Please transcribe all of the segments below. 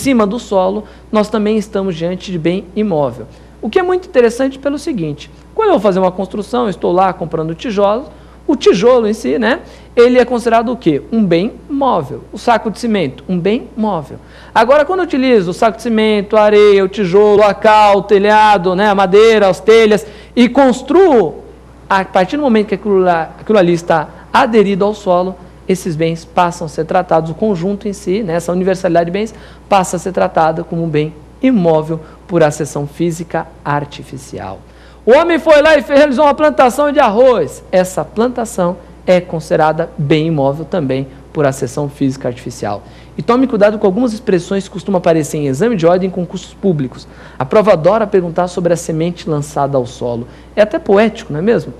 cima do solo, nós também estamos diante de bem imóvel. O que é muito interessante pelo seguinte, quando eu vou fazer uma construção, eu estou lá comprando tijolos, o tijolo em si, né, ele é considerado o quê? Um bem móvel. O saco de cimento, um bem móvel. Agora, quando eu utilizo o saco de cimento, a areia, o tijolo, a cal, o telhado, né, a madeira, as telhas, e construo, a partir do momento que aquilo ali está aderido ao solo, esses bens passam a ser tratados, o conjunto em si, né, essa universalidade de bens, passa a ser tratada como um bem imóvel por acessão física artificial. O homem foi lá e realizou uma plantação de arroz. Essa plantação é considerada bem imóvel também por acessão física artificial. E tome cuidado com algumas expressões que costumam aparecer em exame de ordem em concursos públicos. A prova adora perguntar sobre a semente lançada ao solo. É até poético, não é mesmo?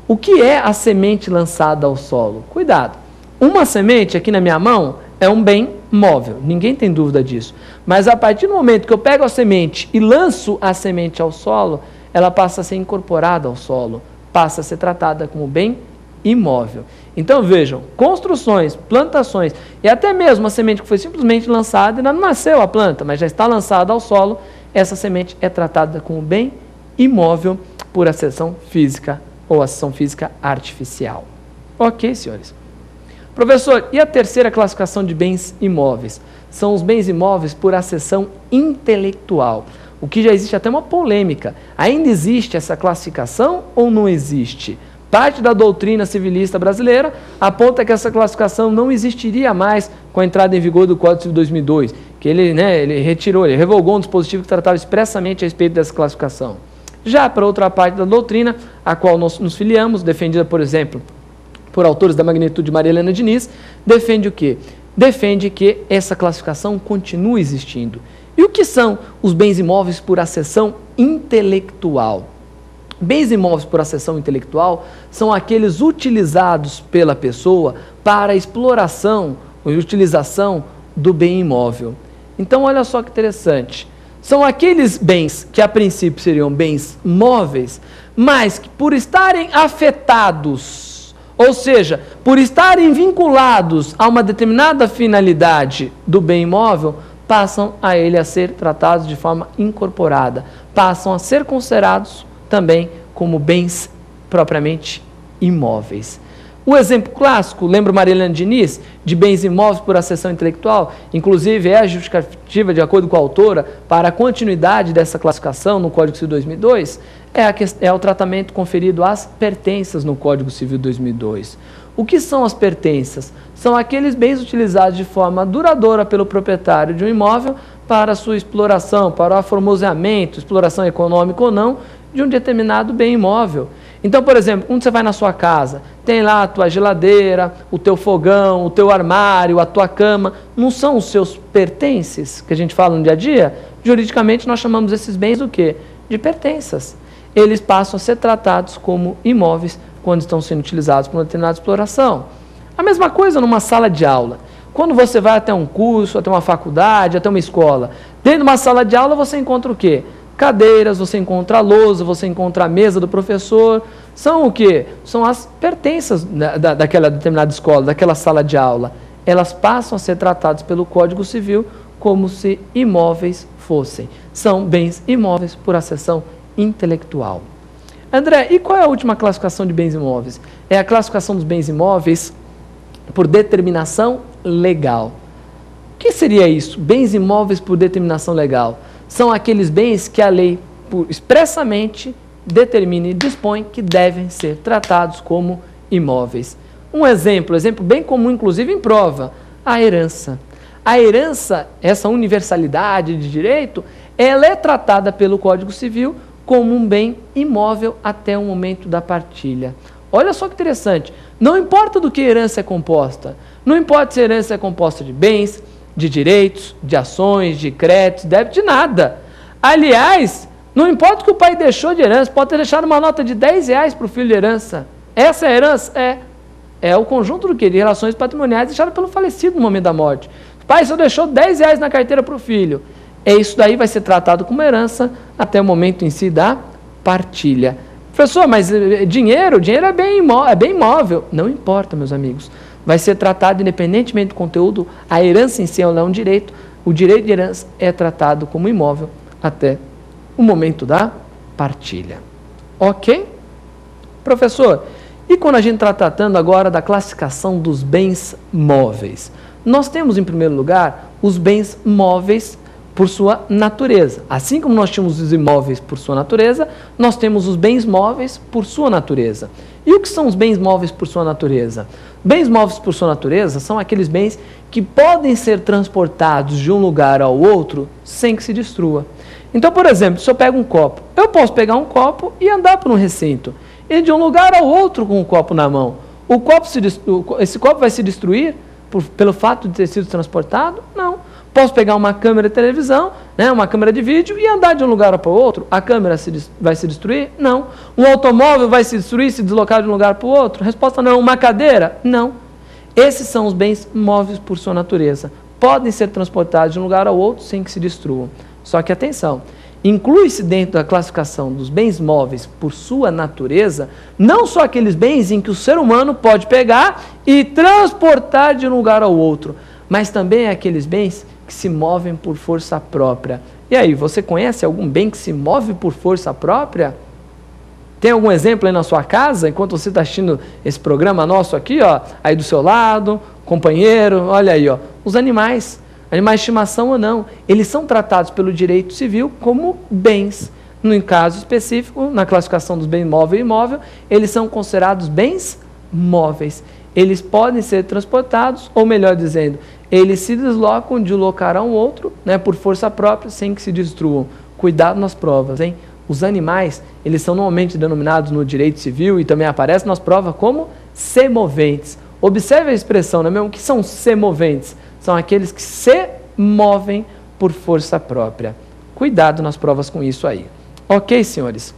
O que é a semente lançada ao solo? Cuidado. Uma semente aqui na minha mão é um bem móvel, ninguém tem dúvida disso. Mas a partir do momento que eu pego a semente e lanço a semente ao solo, ela passa a ser incorporada ao solo, passa a ser tratada como bem imóvel. Então vejam, construções, plantações e até mesmo a semente que foi simplesmente lançada, ainda não nasceu a planta, mas já está lançada ao solo, essa semente é tratada como bem imóvel por acessão física ou acessão física artificial. Ok, senhores? Professor, e a terceira classificação de bens imóveis? São os bens imóveis por acessão intelectual. O que já existe até uma polêmica. Ainda existe essa classificação ou não existe? Parte da doutrina civilista brasileira aponta que essa classificação não existiria mais com a entrada em vigor do Código Civil de 2002, que ele revogou um dispositivo que tratava expressamente a respeito dessa classificação. Já para outra parte da doutrina, a qual nós nos filiamos, defendida, por exemplo, por autores da magnitude de Maria Helena Diniz, defende o quê? Defende que essa classificação continue existindo. E o que são os bens imóveis por acessão intelectual? Bens imóveis por acessão intelectual são aqueles utilizados pela pessoa para a exploração ou utilização do bem imóvel. Então, olha só que interessante. São aqueles bens que a princípio seriam bens móveis, mas que por estarem afetados, ou seja, por estarem vinculados a uma determinada finalidade do bem imóvel, passam a ele a ser tratados de forma incorporada, passam a ser considerados também como bens propriamente imóveis. O exemplo clássico, lembra Maria Helena Diniz, de bens imóveis por acessão intelectual, inclusive é a justificativa, de acordo com a autora, para a continuidade dessa classificação no Código Civil 2002, é o tratamento conferido às pertenças no Código Civil 2002. O que são as pertenças? São aqueles bens utilizados de forma duradoura pelo proprietário de um imóvel para a sua exploração, para o aformoseamento, exploração econômica ou não, de um determinado bem imóvel. Então, por exemplo, quando você vai na sua casa, tem lá a tua geladeira, o teu fogão, o teu armário, a tua cama, não são os seus pertences, que a gente fala no dia a dia? Juridicamente nós chamamos esses bens do quê? De pertenças. Eles passam a ser tratados como imóveis quando estão sendo utilizados para uma determinada exploração. A mesma coisa numa sala de aula. Quando você vai até um curso, até uma faculdade, até uma escola, dentro de uma sala de aula você encontra o quê? Cadeiras, você encontra a lousa, você encontra a mesa do professor. São o quê? São as pertenças daquela determinada escola, daquela sala de aula. Elas passam a ser tratadas pelo Código Civil como se imóveis fossem. São bens imóveis por acessão intelectual. André, e qual é a última classificação de bens imóveis? É a classificação dos bens imóveis por determinação legal. O que seria isso? Bens imóveis por determinação legal. São aqueles bens que a lei expressamente determina e dispõe que devem ser tratados como imóveis. Um exemplo bem comum, inclusive em prova, a herança. A herança, essa universalidade de direito, ela é tratada pelo Código Civil como um bem imóvel até o momento da partilha. Olha só que interessante, não importa do que a herança é composta, não importa se a herança é composta de bens, de direitos, de ações, de créditos, débito, de nada. Aliás, não importa o que o pai deixou de herança, pode ter deixado uma nota de R$10 para o filho de herança. Essa é a herança? É o conjunto do quê? De relações patrimoniais deixadas pelo falecido no momento da morte. O pai só deixou R$10 na carteira para o filho. Isso daí vai ser tratado como herança até o momento em si da partilha. Professor, mas dinheiro é bem imóvel. Não importa, meus amigos. Vai ser tratado, independentemente do conteúdo, a herança em si é um direito o direito de herança é tratado como imóvel até o momento da partilha. Ok? Professor, e quando a gente está tratando agora da classificação dos bens móveis? Nós temos, em primeiro lugar, os bens móveis por sua natureza. Assim como nós tínhamos os imóveis por sua natureza, nós temos os bens móveis por sua natureza. E o que são os bens móveis por sua natureza? Bens móveis por sua natureza são aqueles bens que podem ser transportados de um lugar ao outro sem que se destrua. Então, por exemplo, se eu pego um copo, eu posso pegar um copo e andar por um recinto, e de um lugar ao outro com o copo na mão. Esse copo vai se destruir pelo fato de ter sido transportado? Não. Posso pegar uma câmera de televisão, né, uma câmera de vídeo e andar de um lugar para o outro? A câmera vai se destruir? Não. Um automóvel vai se destruir, se deslocar de um lugar para o outro? Resposta não. Uma cadeira? Não. Esses são os bens móveis por sua natureza. Podem ser transportados de um lugar ao outro sem que se destruam. Só que atenção, inclui-se dentro da classificação dos bens móveis por sua natureza, não só aqueles bens em que o ser humano pode pegar e transportar de um lugar ao outro, mas também aqueles bens que se movem por força própria. E aí, você conhece algum bem que se move por força própria? Tem algum exemplo aí na sua casa, enquanto você está assistindo esse programa nosso aqui, ó, aí do seu lado, companheiro, olha aí, ó, os animais de estimação ou não, eles são tratados pelo direito civil como bens. No caso específico, na classificação dos bens móvel e imóvel, eles são considerados bens móveis. Eles podem ser transportados, ou melhor dizendo, eles se deslocam de um local a um outro, né, por força própria, sem que se destruam. Cuidado nas provas, hein? Os animais, eles são normalmente denominados no direito civil e também aparecem nas provas como semoventes. Observe a expressão, não é mesmo? O que são semoventes? São aqueles que se movem por força própria. Cuidado nas provas com isso aí. Ok, senhores?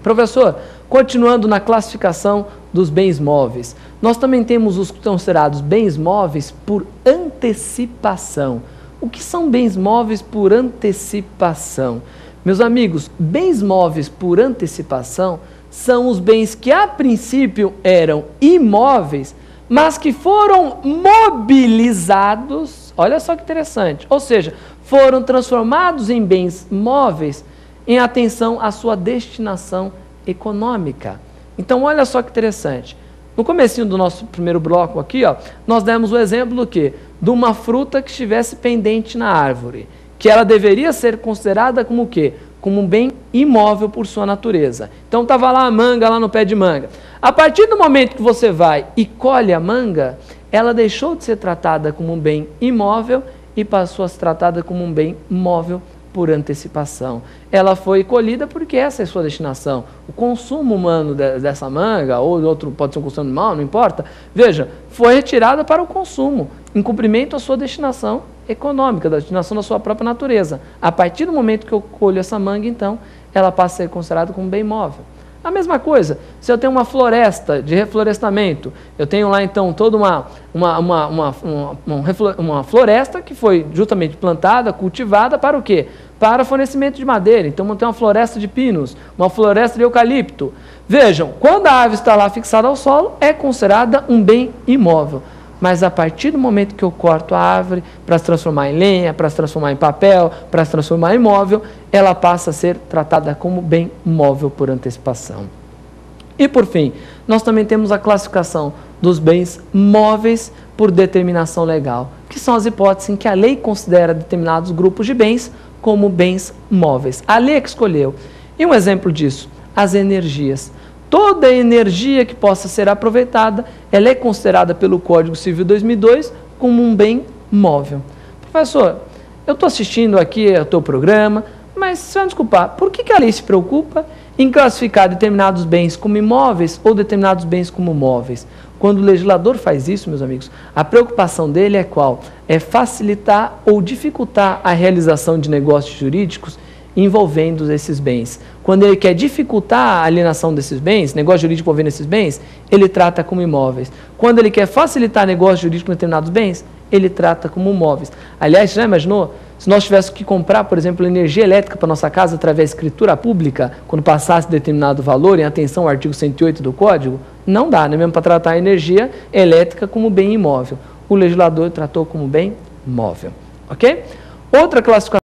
Professor, continuando na classificação dos bens móveis, nós também temos os considerados bens móveis por antecipação. O que são bens móveis por antecipação? Meus amigos, bens móveis por antecipação são os bens que a princípio eram imóveis, mas que foram mobilizados, olha só que interessante, ou seja, foram transformados em bens móveis em atenção à sua destinação econômica. Então, olha só que interessante. No comecinho do nosso primeiro bloco aqui, ó, nós demos o exemplo do quê? De uma fruta que estivesse pendente na árvore, que ela deveria ser considerada como o quê? Como um bem imóvel por sua natureza. Então, estava lá a manga, lá no pé de manga. A partir do momento que você vai e colhe a manga, ela deixou de ser tratada como um bem imóvel e passou a ser tratada como um bem móvel por antecipação. Ela foi colhida porque essa é a sua destinação. O consumo humano dessa manga, ou outro, pode ser um consumo animal, não importa. Veja, foi retirada para o consumo, em cumprimento à sua destinação econômica, da destinação da sua própria natureza. A partir do momento que eu colho essa manga, então, ela passa a ser considerada como bem móvel. A mesma coisa, se eu tenho uma floresta de reflorestamento, eu tenho lá então toda uma floresta que foi justamente plantada, cultivada para o quê? Para fornecimento de madeira. Então eu tenho uma floresta de pinos, uma floresta de eucalipto. Vejam, quando a árvore está lá fixada ao solo, é considerada um bem imóvel. Mas a partir do momento que eu corto a árvore para se transformar em lenha, para se transformar em papel, para se transformar em móvel, ela passa a ser tratada como bem móvel por antecipação. E por fim, nós também temos a classificação dos bens móveis por determinação legal, que são as hipóteses em que a lei considera determinados grupos de bens como bens móveis. A lei é que escolheu. E um exemplo disso, as energias. Toda energia que possa ser aproveitada, ela é considerada pelo Código Civil 2002 como um bem móvel. Professor, eu estou assistindo aqui ao teu programa, mas, se eu desculpar, por que a lei se preocupa em classificar determinados bens como imóveis ou determinados bens como móveis? Quando o legislador faz isso, meus amigos, a preocupação dele é qual? É facilitar ou dificultar a realização de negócios jurídicos envolvendo esses bens. Quando ele quer dificultar a alienação desses bens, negócio jurídico envolvendo esses bens, ele trata como imóveis. Quando ele quer facilitar negócio jurídico com determinados bens, ele trata como móveis. Aliás, já imaginou? Se nós tivéssemos que comprar, por exemplo, energia elétrica para nossa casa através de escritura pública, quando passasse determinado valor, em atenção ao artigo 108 do Código, não dá, nem mesmo para tratar a energia elétrica como bem imóvel. O legislador tratou como bem móvel. ok? Outra classificação